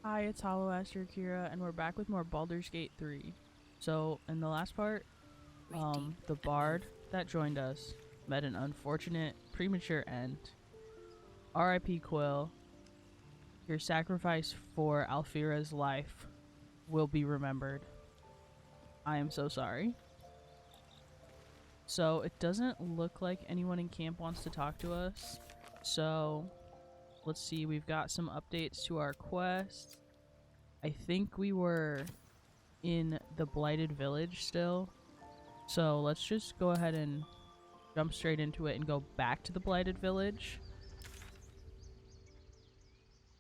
Hi, it's Hollowaster Akira, and we're back with more Baldur's Gate 3. So, in the last part, Breathe deep the and bard move. that joined us met an unfortunate, premature end. R.I.P. Quill, your sacrifice for Alfira's life will be remembered. I am so sorry. So, it doesn't look like anyone in camp wants to talk to us. So, let's see, we've got some updates to our quest. I think we were in the blighted village still. So let's just go ahead and jump straight into it and go back to the blighted village.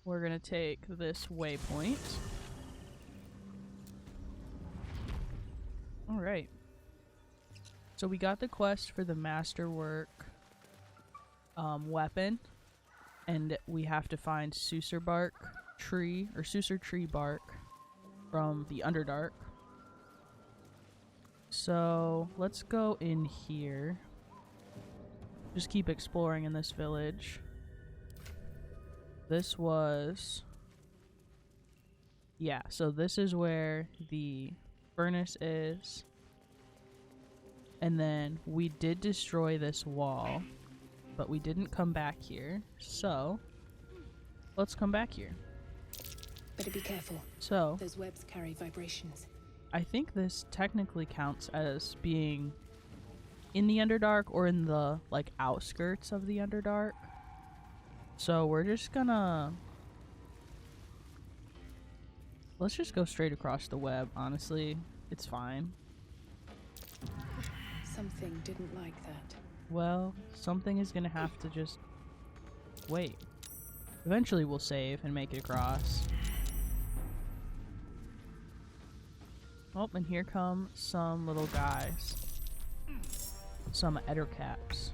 We're gonna take this waypoint. Alright. So we got the quest for the masterwork weapon. And we have to find Susur bark tree, or Susur tree bark from the Underdark. So let's go in here. Just keep exploring in this village. This was... Yeah, so this is where the furnace is. And then we did destroy this wall, but we didn't come back here. So, let's come back here. Better be careful. So, Those webs carry vibrations. I think this technically counts as being in the Underdark or in the, like, outskirts of the Underdark. So, we're just gonna... Let's just go straight across the web, honestly. It's fine. Something didn't like that. Well, something is gonna have to just... wait. Eventually we'll save and make it across. Oh, and here come some little guys. Some ettercaps.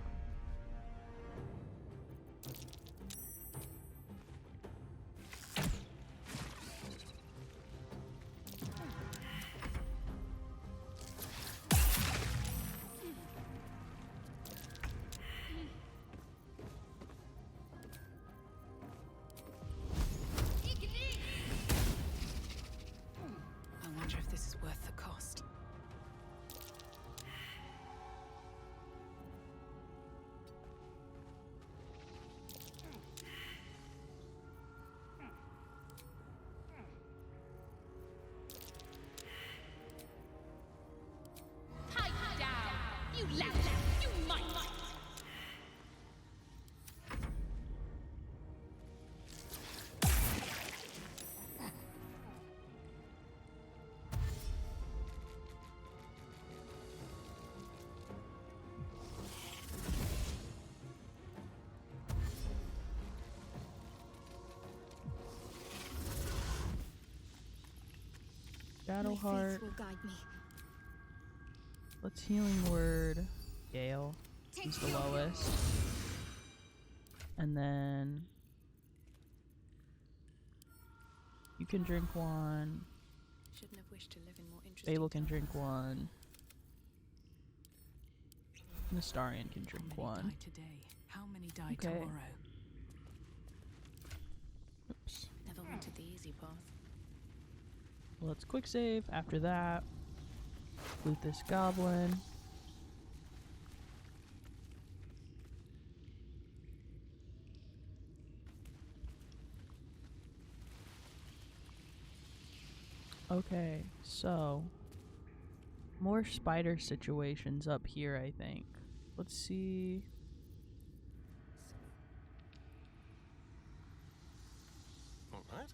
I wonder if this is worth the cost. Pipe down! You loud! You might! Shadow Heart. will guide me. Let's healing word. Gale. He's the lowest. And then... you can drink one. Shouldn't have wished to live in more interesting Babel can times. drink one. Nestarian can drink How many one. die today? How many die Okay. tomorrow? Oops. Never wanted the easy path. Let's quick save. After that, loot this goblin. Okay, so more spider situations up here, I think. Let's see. All right.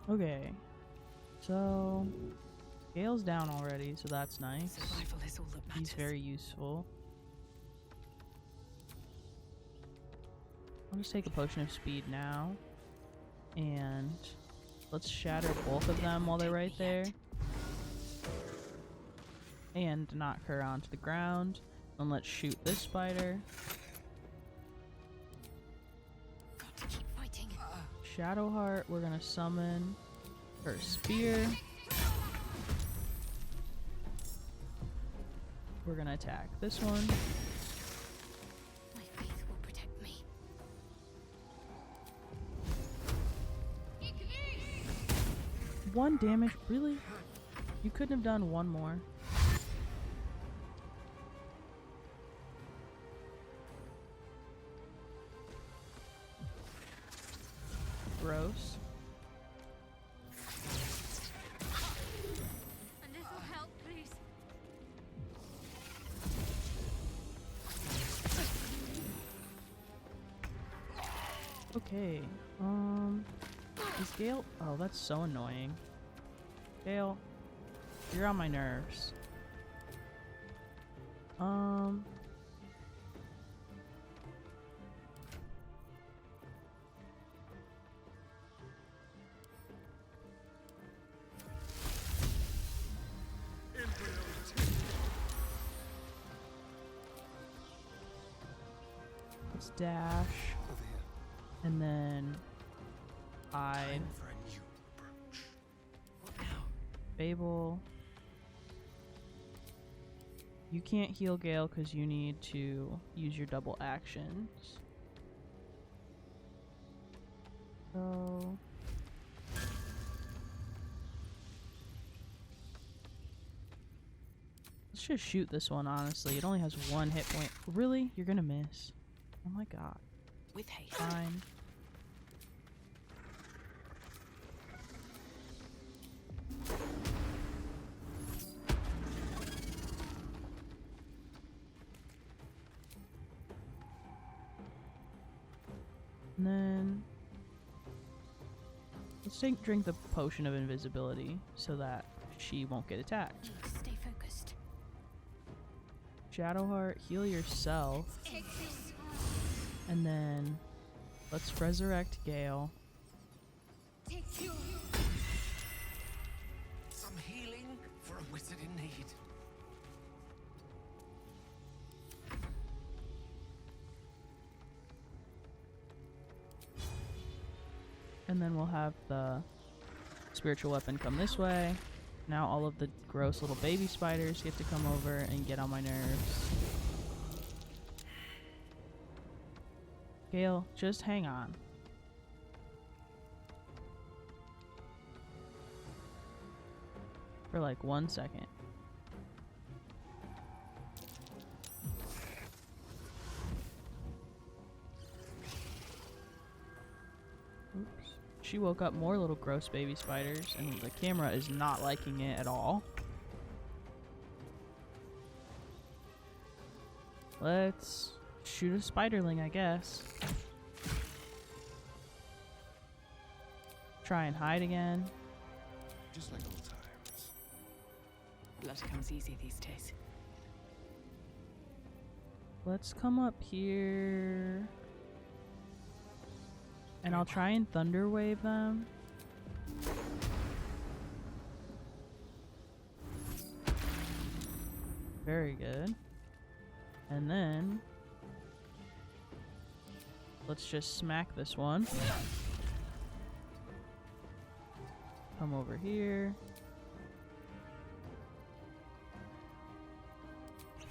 Okay, so Gale's down already, so that's nice. Survival is all that matters. He's very useful. I'll just take a potion of speed now. And let's shatter both of them while they're right there. And knock her onto the ground. And let's shoot this spider. Got to keep fighting. Shadowheart, we're gonna summon her spear. We're gonna attack this one. My faith will protect me. 1 damage? Really? You couldn't have done 1 more. Gross. A little help, please. Okay. Is Gale? Oh, that's so annoying. Gale, you're on my nerves. Let's dash. Over here. And then hide. Time for a new approach. What now? Fable. You can't heal Gale because you need to use your double actions. So let's just shoot this one, honestly. It only has 1 hit point. Really? You're gonna miss. Oh my god. With haste. Fine. And then let's drink the potion of invisibility so that she won't get attacked. Stay focused. Shadowheart, heal yourself. Take this. And then let's resurrect Gale. Take you. Some healing for a wizard in need. And then we'll have the spiritual weapon come this way. Now all of the gross little baby spiders get to come over and get on my nerves. Gale, just hang on. For like 1 second. Oops. She woke up more little gross baby spiders, and the camera is not liking it at all. Let's shoot a spiderling, I guess. Try and hide again. Just like old times. Blood comes easy these days. Let's come up here. And I'll try and thunder wave them. Very good. And then let's just smack this one. Come over here.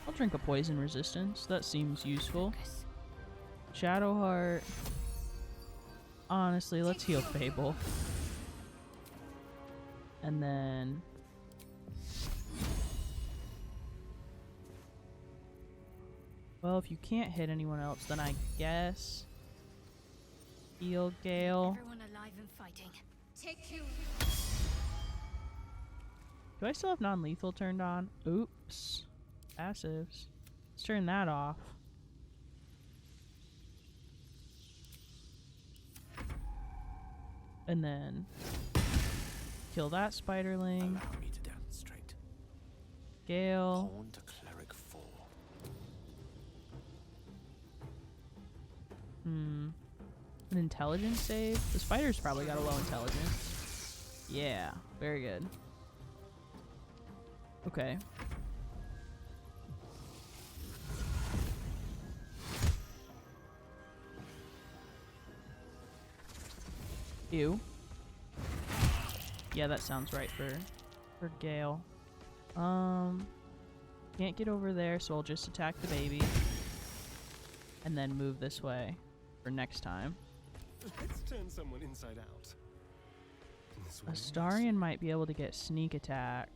I'll drink a poison resistance. That seems useful. Focus. Shadowheart. Honestly, let's heal Fable. And then well, if you can't hit anyone else, then I guess heal Gale. Everyone alive and fighting. Take you. Do I still have non-lethal turned on? Oops. Passives. Let's turn that off. And then kill that spiderling. Allow me to demonstrate. Gale. Pawn to cleric 4. An intelligence save? The spider's probably got a low intelligence. Yeah, very good. Okay. Ew. Yeah, that sounds right for Gale. Can't get over there, so I'll just attack the baby. And then move this way for next time. Let's turn someone inside out. This way. Astarion might be able to get sneak attack.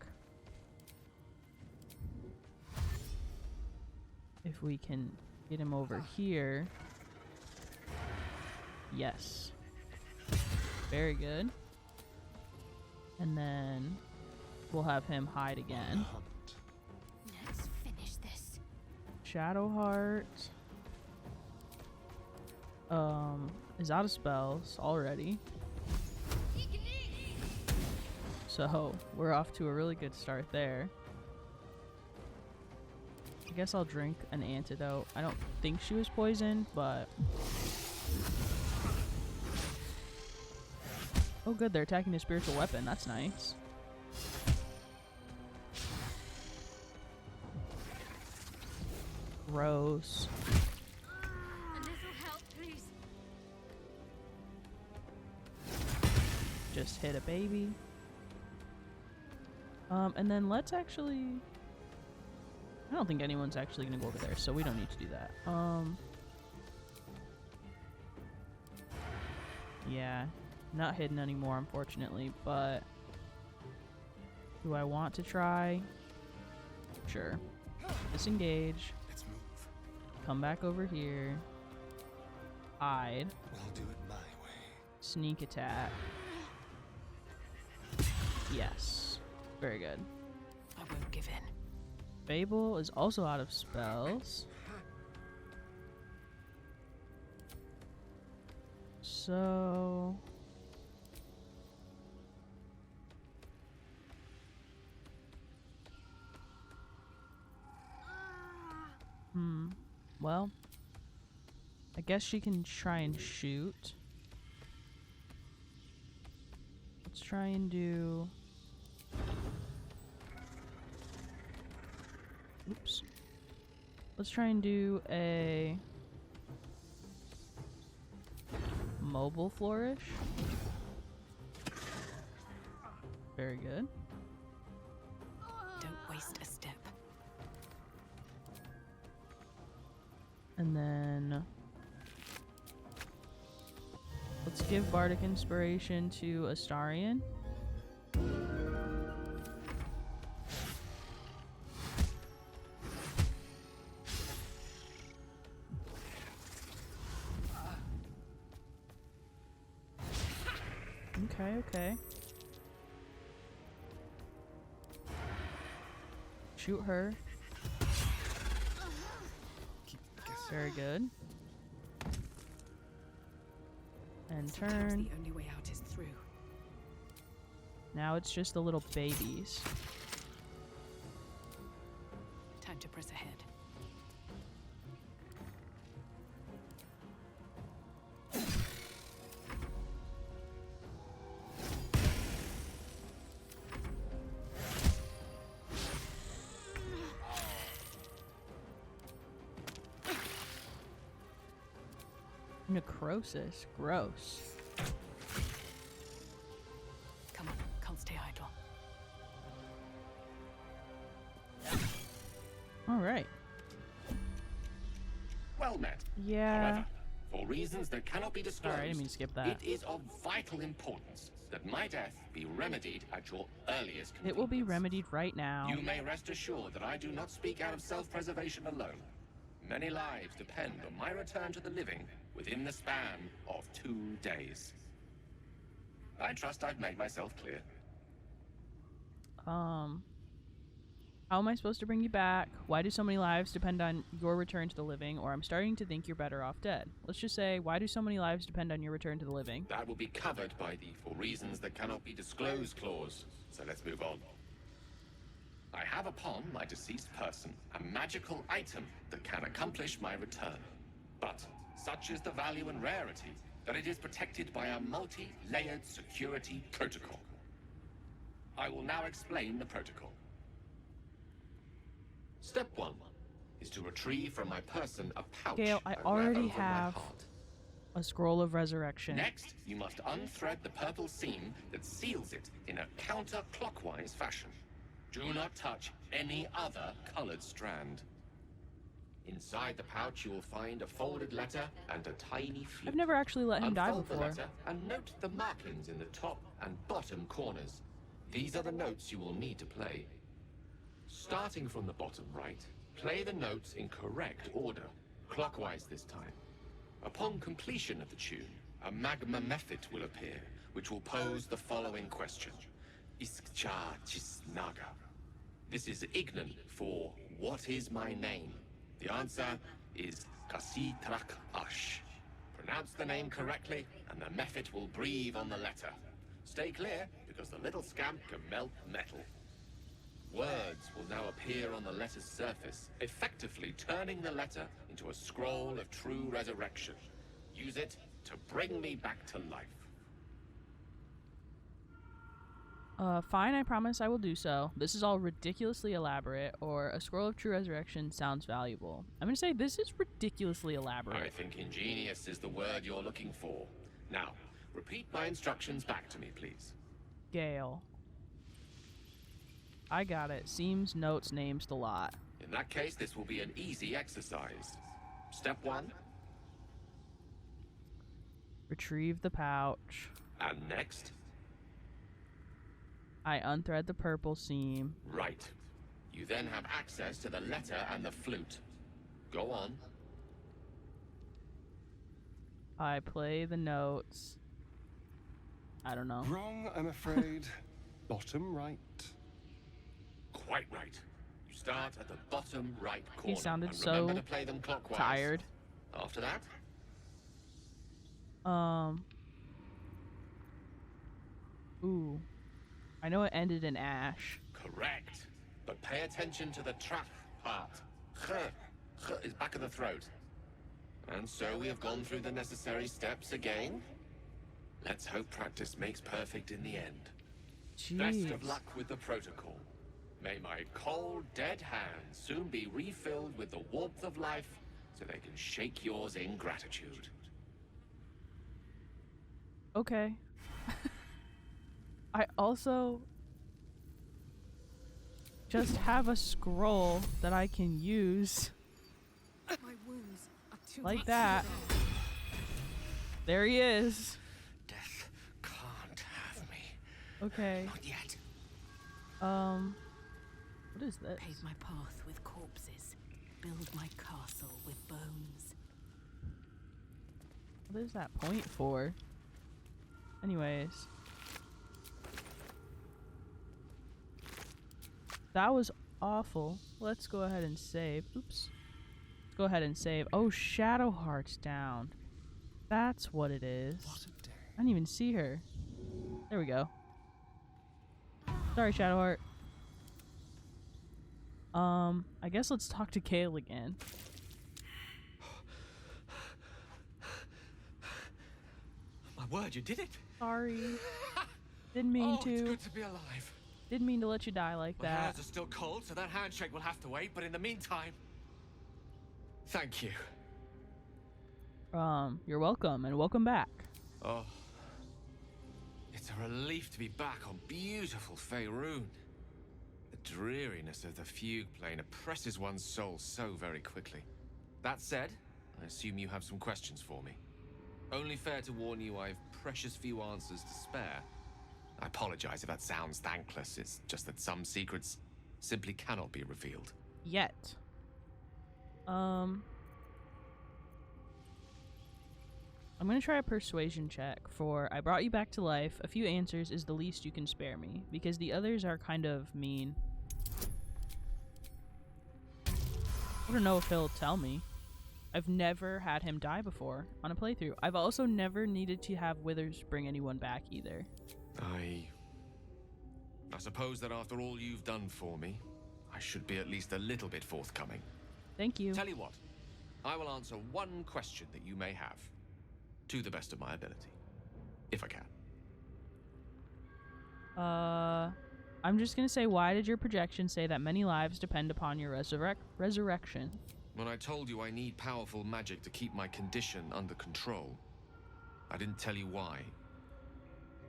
If we can get him over here. Yes. Very good. And then we'll have him hide again. Let's finish this. Shadowheart is out of spells already. So we're off to a really good start there. I guess I'll drink an antidote. I don't think she was poisoned, but oh good, they're attacking a spiritual weapon. That's nice. Gross. A little help, please. Just hit a baby. And then let's actually... I don't think anyone's actually gonna go over there, so we don't need to do that. Yeah, not hidden anymore, unfortunately, but do I want to try? Sure. Disengage. Let's move. Come back over here. Hide. We'll do it my way. Sneak attack. Yes. Very good. I won't give in. Fable is also out of spells. So... Well, I guess she can try and shoot. Let's try and do... Oops. Let's try and do a mobile flourish. Very good. Don't waste a step. And then let's give Bardic Inspiration to Astarion. Okay. Shoot her. Keep guessing. Very good. And Sometimes turn. the only way out is through. Now it's just the little babies. Time to press ahead. Necrosis. Gross. Come on, can't stay idle. Alright. Well met. Yeah. However, for reasons that cannot be disclosed, Sorry, I didn't mean to skip that. it is of vital importance that my death be remedied at your earliest convenience. It will be remedied right now. You may rest assured that I do not speak out of self-preservation alone. Many lives depend on my return to the living within the span of 2 days. I trust I've made myself clear. How am I supposed to bring you back? Why do so many lives depend on your return to the living? Or I'm starting to think you're better off dead. Let's just say, why do so many lives depend on your return to the living? That will be covered by the for reasons that cannot be disclosed clause. So let's move on. I have upon my deceased person a magical item that can accomplish my return. But such is the value and rarity that it is protected by a multi-layered security protocol. I will now explain the protocol. Step 1 is to retrieve from my person a pouch Gale, I I wear already over my have heart. a scroll of resurrection. Next, you must unthread the purple seam that seals it in a counterclockwise fashion. Do not touch any other colored strand. Inside the pouch, you will find a folded letter and a tiny flute. I've never actually let him die Unfold the before. letter and note the markings in the top and bottom corners. These are the notes you will need to play. Starting from the bottom right, play the notes in correct order, clockwise this time. Upon completion of the tune, a magma method will appear, which will pose the following question. Iskcha Chisnaga. This is Ignan for what is my name? The answer is Kasitrak Ash. Pronounce the name correctly, and the method will breathe on the letter. Stay clear, because the little scamp can melt metal. Words will now appear on the letter's surface, effectively turning the letter into a scroll of true resurrection. Use it to bring me back to life. Fine, I promise I will do so. This is all ridiculously elaborate, or a scroll of true resurrection sounds valuable. I'm gonna say this is ridiculously elaborate. I think ingenious is the word you're looking for. Now, repeat my instructions back to me, please. Gale. I got it. Seems, notes, names, the lot. In that case, this will be an easy exercise. Step 1, Retrieve the pouch. and next. I unthread the purple seam. Right. You then have access to the letter and the flute. Go on. I play the notes. I don't know. Wrong, I'm afraid. Bottom right. Quite right. You start at the bottom right corner. sounded and remember so to play them clockwise. Tired. After that, Ooh. I know it ended in ash. correct. But pay attention to the trap part. Ch is back of the throat. And so we have gone through the necessary steps again. Let's hope practice makes perfect in the end. Best Jeez. of luck with the protocol. May my cold, dead hands soon be refilled with the warmth of life so they can shake yours in gratitude. Okay. I also just have a scroll that I can use My wounds are too like much. that. There he is. Death can't have me. Okay. Not yet. What is this? Pave my path with corpses. Build my castle with bones. What is that point for? Anyways. That was awful. Let's go ahead and save. Oops. Let's go ahead and save. Oh, Shadow Heart's down. That's what it is. What a day. I didn't even see her. There we go. Sorry, Shadowheart. I guess let's talk to Kale again. My word, you did it! Sorry. Didn't mean It's to. good to be alive. Didn't mean to let you die like My that. hands are still cold, so that handshake will have to wait, but in the meantime... Thank you. You're welcome, and welcome back. Oh. It's a relief to be back on beautiful Faerun. The dreariness of the fugue plane oppresses one's soul so very quickly. That said, I assume you have some questions for me. Only fair to warn you I've precious few answers to spare. I apologize if that sounds thankless, it's just that some secrets simply cannot be revealed. Yet. I'm gonna try a persuasion check for I brought you back to life. A few answers is the least you can spare me, because the others are kind of mean. I don't know if he'll tell me. I've never had him die before on a playthrough. I've also never needed to have Withers bring anyone back either. I suppose that after all you've done for me, I should be at least a little bit forthcoming. Thank you. Tell you what, I will answer one question that you may have. to the best of my ability, if I can. I'm just gonna say, why did your projection say that many lives depend upon your resurrection? When I told you I need powerful magic to keep my condition under control, I didn't tell you why.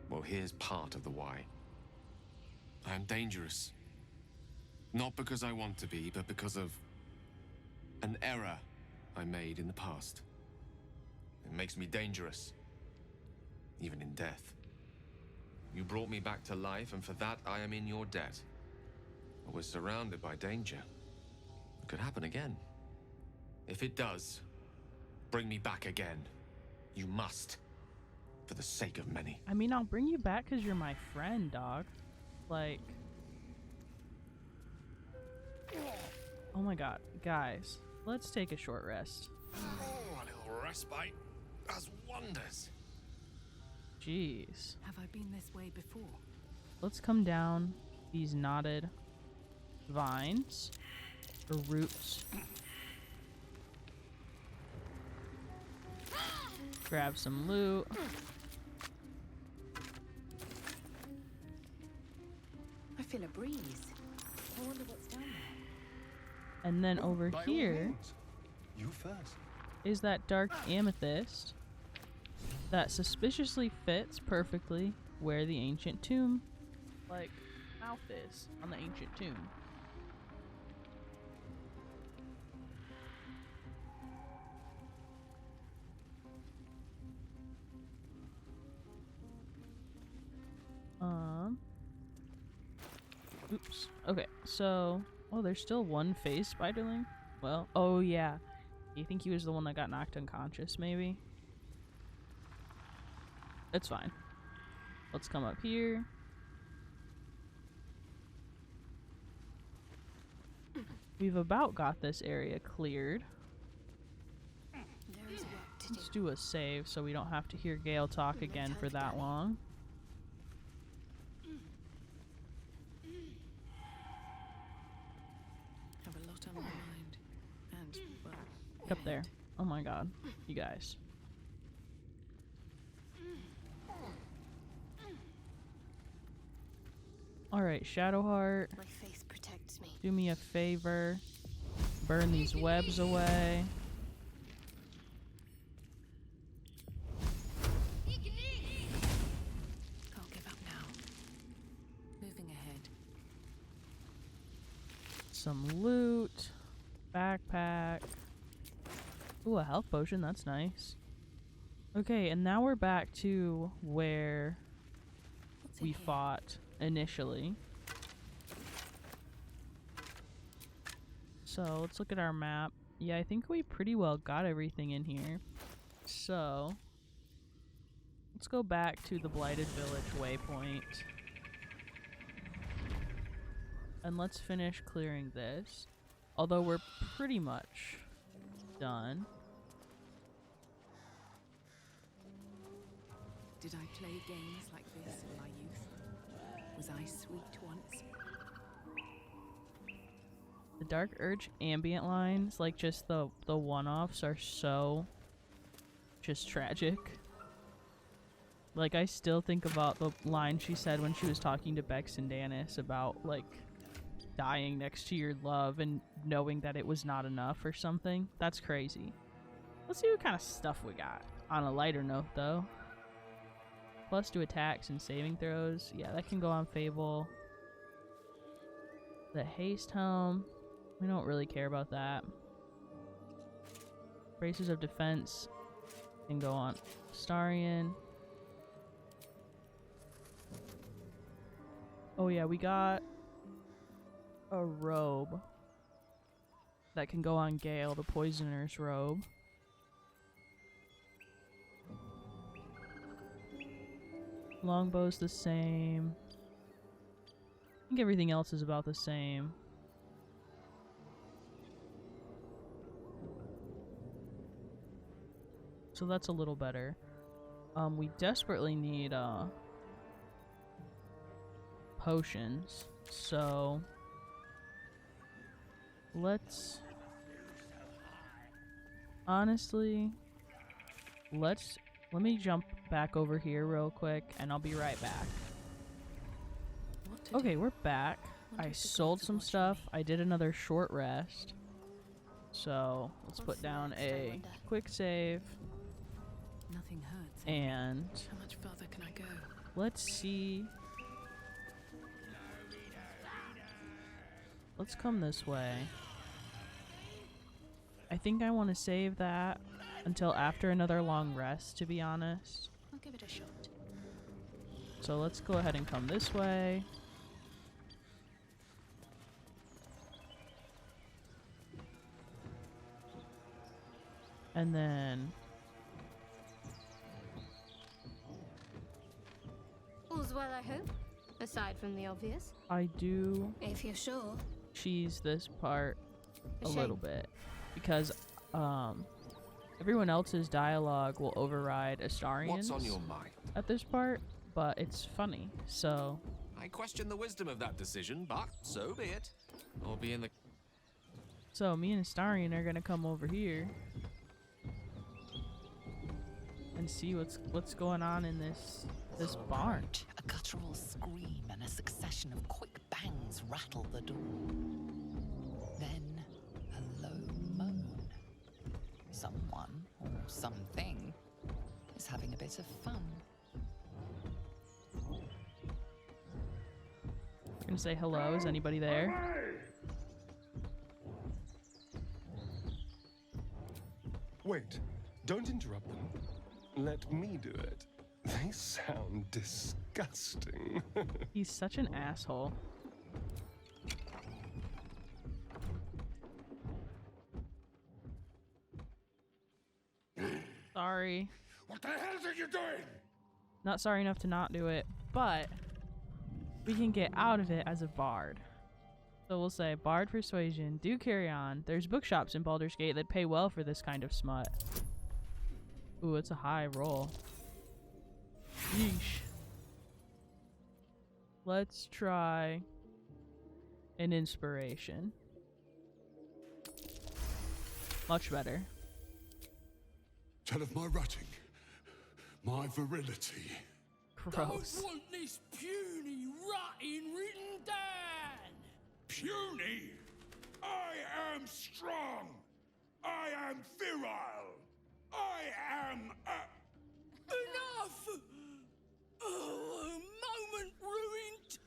Well, here's part of the why. I am dangerous. Not because I want to be, but because of an error I made in the past. It makes me dangerous, even in death. You brought me back to life, and for that I am in your debt. I was surrounded by danger. It could happen again. If it does, bring me back again. You must, for the sake of many. I mean, I'll bring you back because you're my friend, dog. Like... Oh my god. Guys, let's take a short rest. Oh, a little respite does wonders. Jeez. Have I been this way before? Let's come down these knotted vines or roots. Grab some loot. I feel a breeze. I wonder what's down there. And then over By all here means, you first. is that dark amethyst that suspiciously fits perfectly where the ancient tomb, like, mouth is on the ancient tomb. Oops. Okay, so... Oh, there's still one phase spiderling? Well, oh yeah. You think he was the one that got knocked unconscious, maybe? It's fine. Let's come up here. We've about got this area cleared. There is work to do. Let's do a save so we don't have to hear Gale talk again for that long. Have a lot on my mind. And, well, Up there. Oh my god. You guys. Alright, Shadowheart. my face protects me. Do me a favor. Burn these webs away. Can't give up now. Moving ahead. Some loot. Backpack. Ooh, a health potion. That's nice. Okay, and now we're back to where What's in we here? fought initially. So let's look at our map. Yeah, I think we pretty well got everything in here. So let's go back to the Blighted Village waypoint. And let's finish clearing this. Although we're pretty much done. Did I play games like this in my youth? Was I sweet once? The Dark Urge ambient lines, like just the one-offs, are so just tragic. Like, I still think about the line she said when she was talking to Bex and Danis about, like, dying next to your love and knowing that it was not enough or something. That's crazy. Let's see what kind of stuff we got. On a lighter note, though. Plus 2 attacks and saving throws. Yeah, that can go on Fable. The haste helm. We don't really care about that. Braces of defense can go on Starion. Oh yeah, we got a robe that can go on Gale, the poisoner's robe. Longbow's the same. I think everything else is about the same. So that's a little better. We desperately need potions. So let's honestly let's Let me jump back over here real quick, and I'll be right back. What to Okay, do? we're back. Wonder I if the sold gods are some watching stuff. me. I did another short rest. So let's put What's down next, I a wonder? quick save. Nothing hurts. And How much further can I go? let's see. Let's come this way. I think I want to save that until after another long rest, to be honest. I'll give it a shot. So let's go ahead and come this way. And then All's well, I hope. Aside from the obvious. I do If you're sure. cheese this part a shame. little bit because everyone else's dialogue will override Astarian's What's on your mind? at this part, but it's funny. So I question the wisdom of that decision, but so be it. I'll be in the... me and Astarian are gonna come over here and see what's going on in this barn. A guttural scream and a succession of quick bangs rattle the door. Then a low moan. Someone or something is having a bit of fun. I'm gonna say hello. Is anybody there? Wait, don't interrupt them. Let me do it. They sound disgusting. He's such an asshole. Sorry. What the hell are you doing? Not sorry enough to not do it, but we can get out of it as a bard. So we'll say bard persuasion, do carry on. There's bookshops in Baldur's Gate that pay well for this kind of smut. Ooh, it's a high roll. Yeesh. Let's try an inspiration. Much better. Tell of my rutting, my virility. Gross. Want this puny rotting written down. Puny! I am strong! I am virile! I am Enough! Oh, a moment ruined.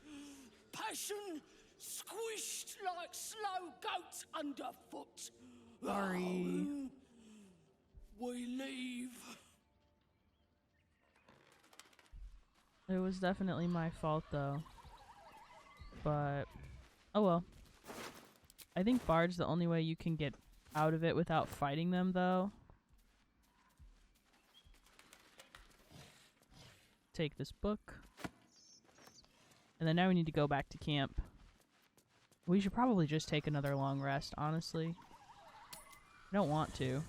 Passion squished like slow goats underfoot. Sorry. Oh, we leave. It was definitely my fault though. But oh well. I think Bard's the only way you can get out of it without fighting them though. Take this book. And then now we need to go back to camp. We should probably just take another long rest, honestly. I don't want to.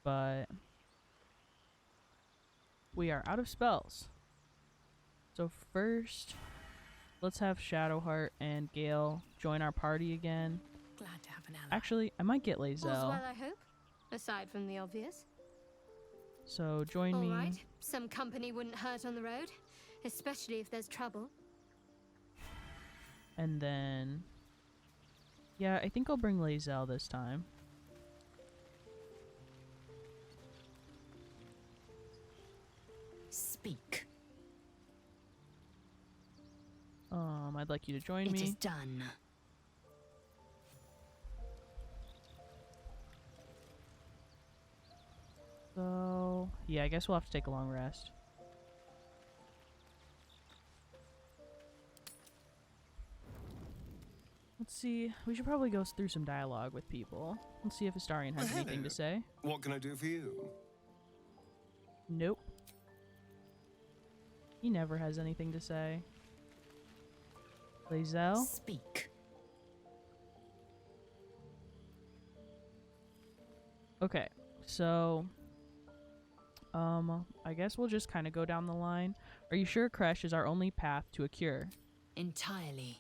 But we are out of spells. So first, let's have Shadowheart and Gale join our party again. Glad to have an ally. Actually, I might get All's Lae'zel. well, I hope. Aside from the obvious. So join All me. right. Some company wouldn't hurt on the road. Especially if there's trouble. And then... yeah, I think I'll bring Lae'zel this time. Speak. I'd like you to join It me. is done. So, yeah, I guess we'll have to take a long rest. Let's see. We should probably go through some dialogue with people. Let's see if Astarian has anything to say. What can I do for you? Nope. He never has anything to say. Lae'zel? Speak. Okay, so... I guess we'll just kind of go down the line. Are you sure Kresh is our only path to a cure? Entirely.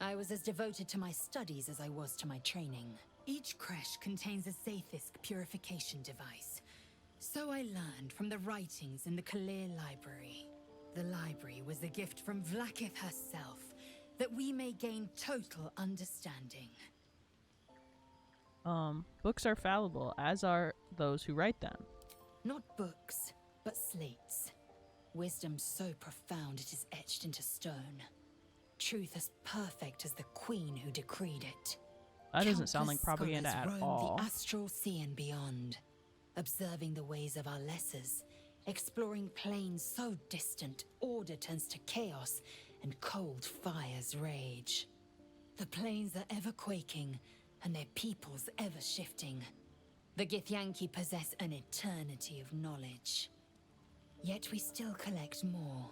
I was as devoted to my studies as I was to my training. Each creche contains a Zaithisk purification device. So I learned from the writings in the Kalir Library. The library was a gift from Vlaakith herself, that we may gain total understanding. Books are fallible, as are those who write them. Not books, but slates. Wisdom so profound it is etched into stone. Truth as perfect as the queen who decreed it. That doesn't sound like Countless propaganda scholars at roam all. the astral sea and beyond, observing the ways of our lessers, exploring planes so distant, order turns to chaos, and cold fires rage. The planes are ever quaking, and their peoples ever shifting. The Githyanki possess an eternity of knowledge. Yet we still collect more.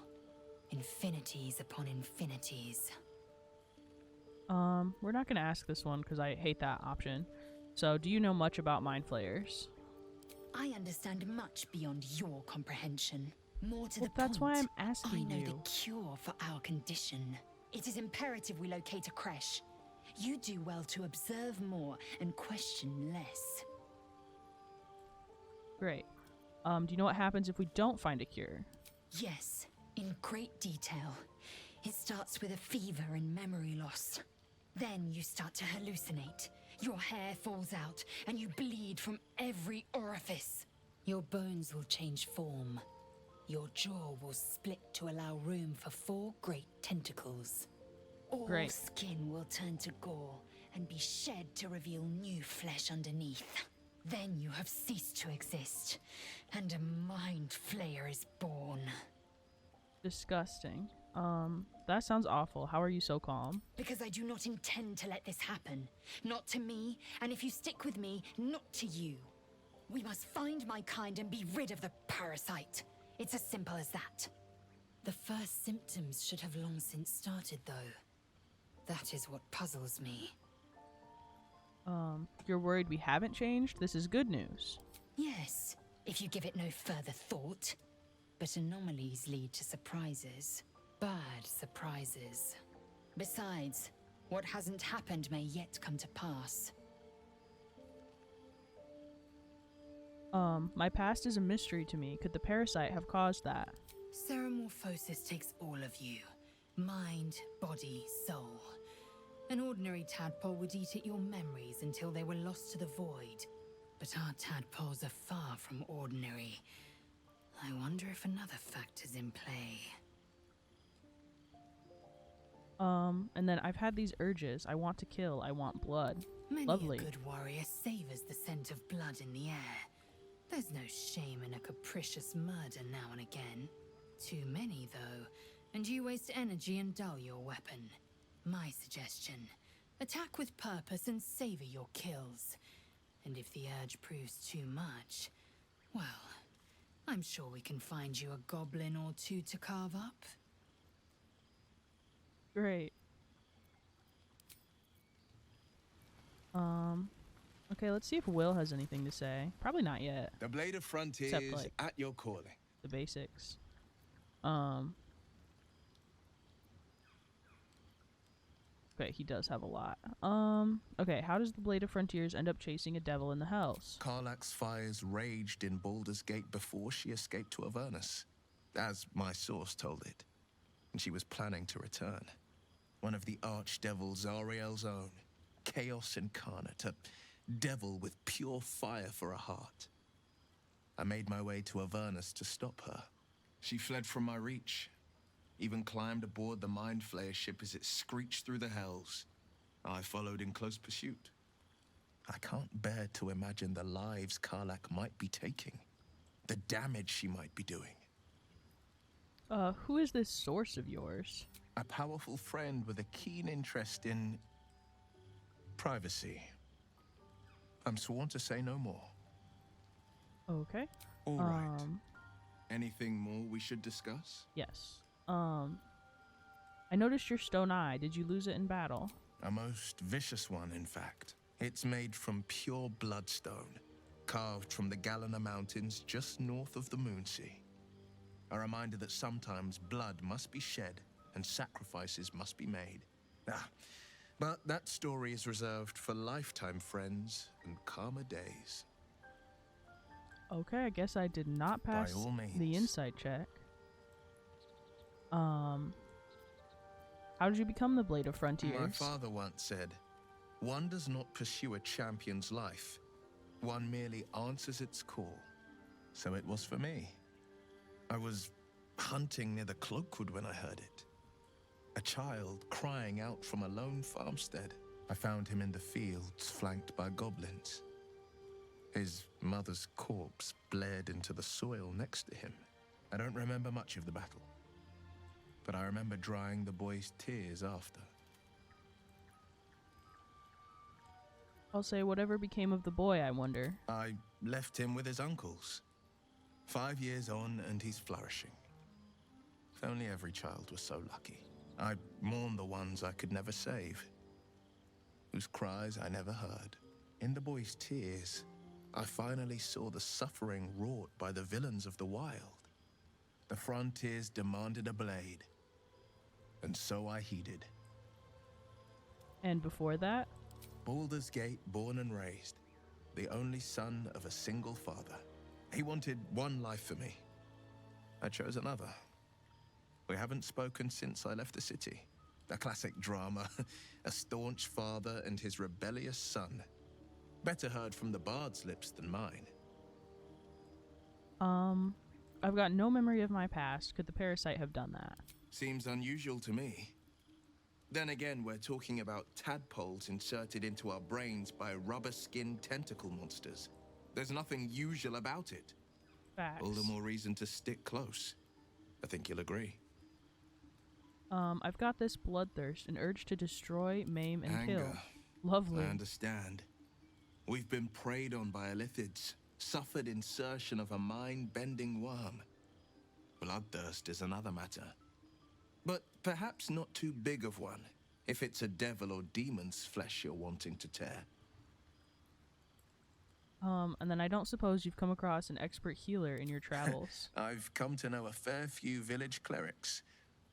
Infinities upon infinities. We're not gonna ask this one because I hate that option. So, do you know much about mind flayers? I understand much beyond your comprehension. More to Well, the point, that's why I'm asking I know you. the cure for our condition. It is imperative we locate a creche. You do well to observe more and question less. Great. Do you know what happens if we don't find a cure? Yes, in great detail. It starts with a fever and memory loss. Then you start to hallucinate. Your hair falls out, and you bleed from every orifice. Your bones will change form. Your jaw will split to allow room for 4 great tentacles. All Great. skin will turn to gore and be shed to reveal new flesh underneath. Then you have ceased to exist, and a mind flayer is born. Disgusting. That sounds awful. How are you so calm? Because I do not intend to let this happen. Not to me, and if you stick with me, not to you. We must find my kind and be rid of the parasite. It's as simple as that. The first symptoms should have long since started, though. That is what puzzles me. You're worried we haven't changed? This is good news. Yes, if you give it no further thought. But anomalies lead to surprises. Bad surprises. Besides, what hasn't happened may yet come to pass. My past is a mystery to me. Could the parasite have caused that? Ceramorphosis takes all of you. Mind, body, soul. An ordinary tadpole would eat at your memories until they were lost to the void. But our tadpoles are far from ordinary. I wonder if another factor's in play. And then I've had these urges. I want to kill. I want blood. Many Lovely. a good warrior savors the scent of blood in the air. There's no shame in a capricious murder now and again. Too many, though, and you waste energy and dull your weapon. My suggestion, attack with purpose and savor your kills. And if the urge proves too much, well, I'm sure we can find you a goblin or two to carve up. Great. Okay, let's see if Will has anything to say. Probably not yet. The Blade of Frontiers Except, like, at your calling. The basics. Okay, he does have a lot. Okay, how does the Blade of Frontiers end up chasing a devil in the hells? Karlach's fires raged in Baldur's Gate before she escaped to Avernus, as my source told it. And she was planning to return. One of the archdevils Ariel's own. Chaos incarnate, a devil with pure fire for a heart. I made my way to Avernus to stop her. She fled from my reach, even climbed aboard the Mind Flayer ship as it screeched through the hells. I followed in close pursuit. I can't bear to imagine the lives Karlach might be taking, the damage she might be doing. Who is this source of yours? A powerful friend with a keen interest in privacy. I'm sworn to say no more. Okay. All right. Anything more we should discuss? Yes. I noticed your stone eye. Did you lose it in battle? A most vicious one, in fact. It's made from pure bloodstone, carved from the Galena Mountains just north of the Moonsea. A reminder that sometimes blood must be shed and sacrifices must be made. But that story is reserved for lifetime friends and calmer days. Okay, I guess I did not pass all means. the insight check. How did you become the Blade of Frontiers? My father once said, one does not pursue a champion's life. One merely answers its call. So it was for me. I was hunting near the Cloakwood when I heard it. A child crying out from a lone farmstead. I found him in the fields, flanked by goblins. His mother's corpse blared into the soil next to him. I don't remember much of the battle, but I remember drying the boy's tears after. I'll say whatever became of the boy, I wonder. I left him with his uncles. 5 years on, and he's flourishing. If only every child was so lucky. I mourn the ones I could never save, whose cries I never heard. In the boy's tears, I finally saw the suffering wrought by the villains of the wild. The frontiers demanded a blade, and so I heeded. And before that? Baldur's Gate, born and raised, the only son of a single father. He wanted one life for me. I chose another. We haven't spoken since I left the city. A classic drama, a staunch father and his rebellious son. Better heard from the bard's lips than mine. I've got no memory of my past. Could the parasite have done that? Seems unusual to me. Then again, we're talking about tadpoles inserted into our brains by rubber-skinned tentacle monsters. There's nothing usual about it. Facts. All the more reason to stick close. I think you'll agree. I've got this bloodthirst, an urge to destroy, maim, and kill. Anger. Lovely. I understand. We've been preyed on by illithids, suffered insertion of a mind-bending worm. Bloodthirst is another matter. But perhaps not too big of one, if it's a devil or demon's flesh you're wanting to tear. And then I don't suppose you've come across an expert healer in your travels. I've come to know a fair few village clerics,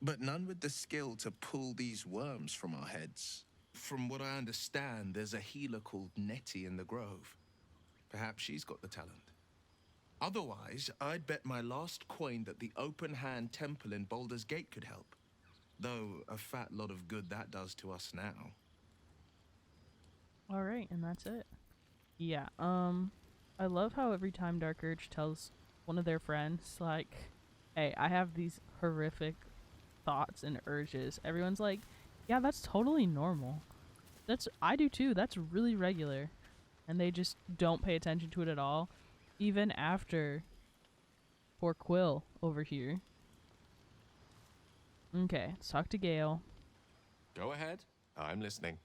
but none with the skill to pull these worms from our heads. From what I understand, there's a healer called Nettie in the Grove. Perhaps she's got the talent. Otherwise, I'd bet my last coin that the Open Hand Temple in Baldur's Gate could help. Though a fat lot of good that does to us now. Alright, and that's it. Yeah, I love how every time Dark Urge tells one of their friends, like, hey, I have these horrific thoughts and urges, everyone's like, yeah, that's totally normal. I do too, that's really regular. And they just don't pay attention to it at all, even after poor Quill over here. Okay, let's talk to Gale. Go ahead. I'm listening.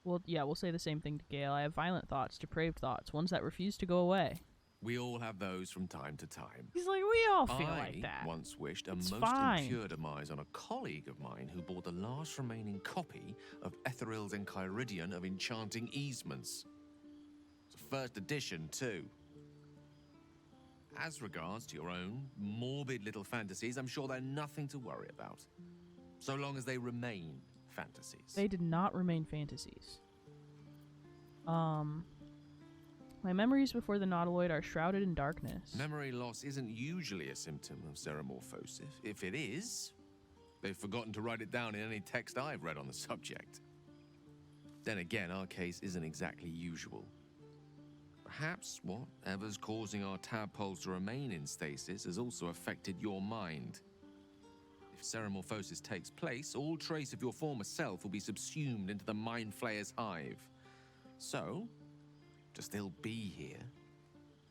Well, yeah, we'll say the same thing to Gale. I have violent thoughts, depraved thoughts, ones that refuse to go away. We all have those from time to time. He's like, we all feel like that. I once wished a It's most fine. impure demise on a colleague of mine who bore the last remaining copy of Etheril's Enchiridion of Enchanting Easements. It's a first edition, too. As regards to your own morbid little fantasies, I'm sure they're nothing to worry about. So long as they remain fantasies. They did not remain fantasies. My memories before the Nautiloid are shrouded in darkness. Memory loss isn't usually a symptom of xeromorphosis. If it is, they've forgotten to write it down in any text I've read on the subject. Then again, our case isn't exactly usual. Perhaps whatever's causing our tadpoles to remain in stasis has also affected your mind. If xeromorphosis takes place, all trace of your former self will be subsumed into the Mind Flayer's hive. So, to still be here,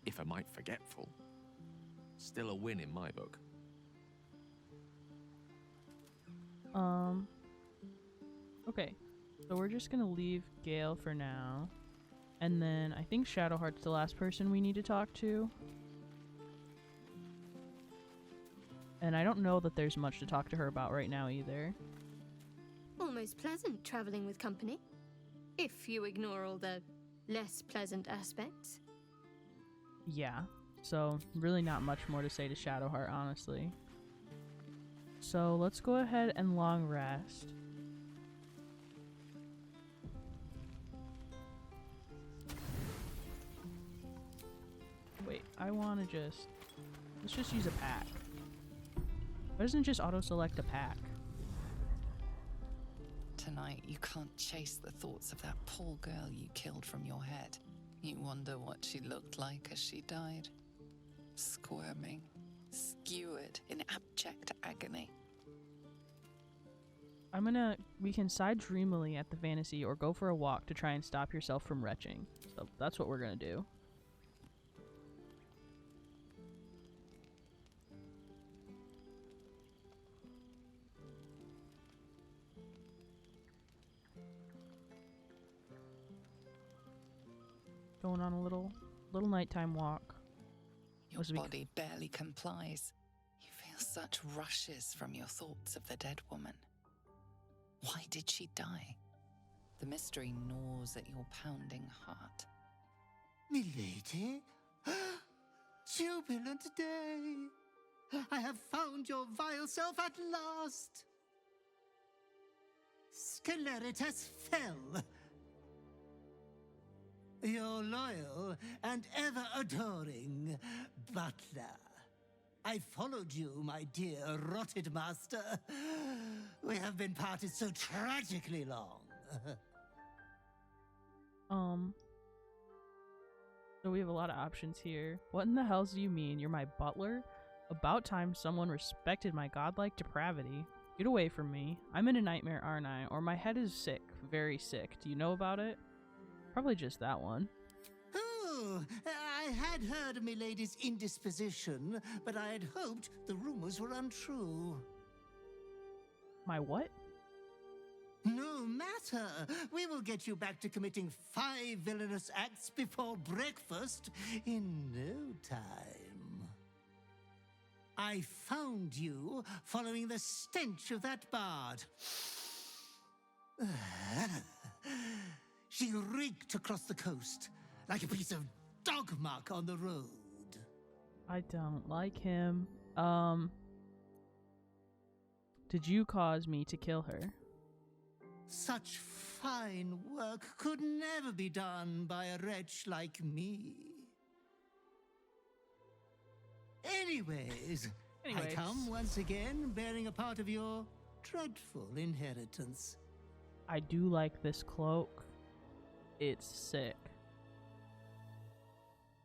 if a mite forgetful, still a win in my book. Okay, so we're just gonna leave Gale for now. And then I think Shadowheart's the last person we need to talk to. And I don't know that there's much to talk to her about right now either. Almost pleasant traveling with company. If you ignore all the less pleasant aspects. Yeah, so really not much more to say to Shadowheart, honestly. So let's go ahead and long rest. want to just... Let's just use a pack. Why doesn't it just auto-select a pack? Tonight, you can't chase the thoughts of that poor girl you killed from your head. You wonder what she looked like as she died. Squirming, skewered in abject agony. We can sigh dreamily at the fantasy or go for a walk to try and stop yourself from retching. So that's what we're gonna do. Going on a little nighttime walk. Your body barely complies. You feel such rushes from your thoughts of the dead woman. Why did she die? The mystery gnaws at your pounding heart. Milady? Jubilant day! I have found your vile self at last! Sceleritas fell. Your loyal and ever-adoring butler. I followed you, my dear rotted master. We have been parted so tragically long. So we have a lot of options here. What in the hell do you mean? You're my butler? About time someone respected my godlike depravity. Get away from me. I'm in a nightmare, aren't I? Or my head is sick. Very sick. Do you know about it? Probably just that one. Oh, I had heard of Milady's indisposition, but I had hoped the rumors were untrue. My what? No matter. We will get you back to committing 5 villainous acts before breakfast in no time. I found you following the stench of that bard. She reeked across the coast like a piece of dog muck on the road. I don't like him. Did you cause me to kill her? Such fine work could never be done by a wretch like me. Anyways, I come once again bearing a part of your dreadful inheritance. I do like this cloak. It's sick.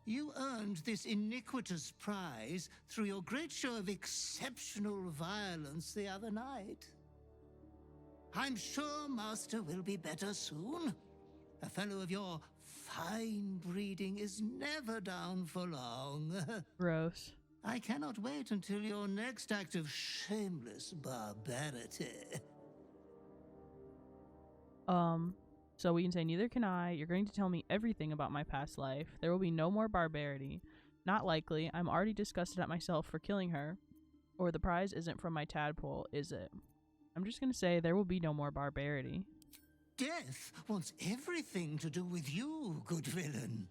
You earned this iniquitous prize through your great show of exceptional violence the other night. I'm sure Master will be better soon. A fellow of your fine breeding is never down for long. Gross. I cannot wait until your next act of shameless barbarity. So we can say neither can I. You're going to tell me everything about my past life. There will be no more barbarity. Not likely. I'm already disgusted at myself for killing her. Or the prize isn't from my tadpole, is it? I'm just going to say there will be no more barbarity. Death wants everything to do with you, good villain.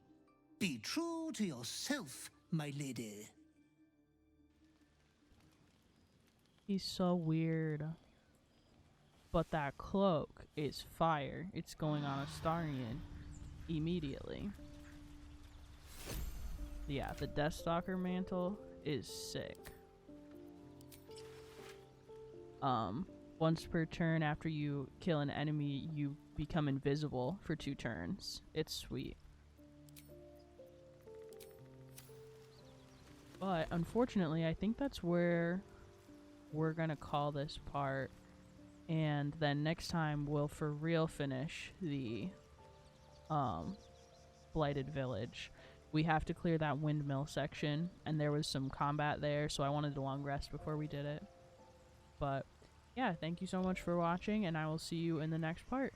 Be true to yourself, my lady. He's so weird. But that cloak is fire. It's going on Astarian immediately. Yeah, the Deathstalker mantle is sick. Once per turn after you kill an enemy, you become invisible for 2 turns. It's sweet. But unfortunately, I think that's where we're gonna call this part. And then next time we'll for real finish the blighted village. We have to clear that windmill section, and there was some combat there, so I wanted a long rest before we did it. But yeah, thank you so much for watching, and I will see you in the next part.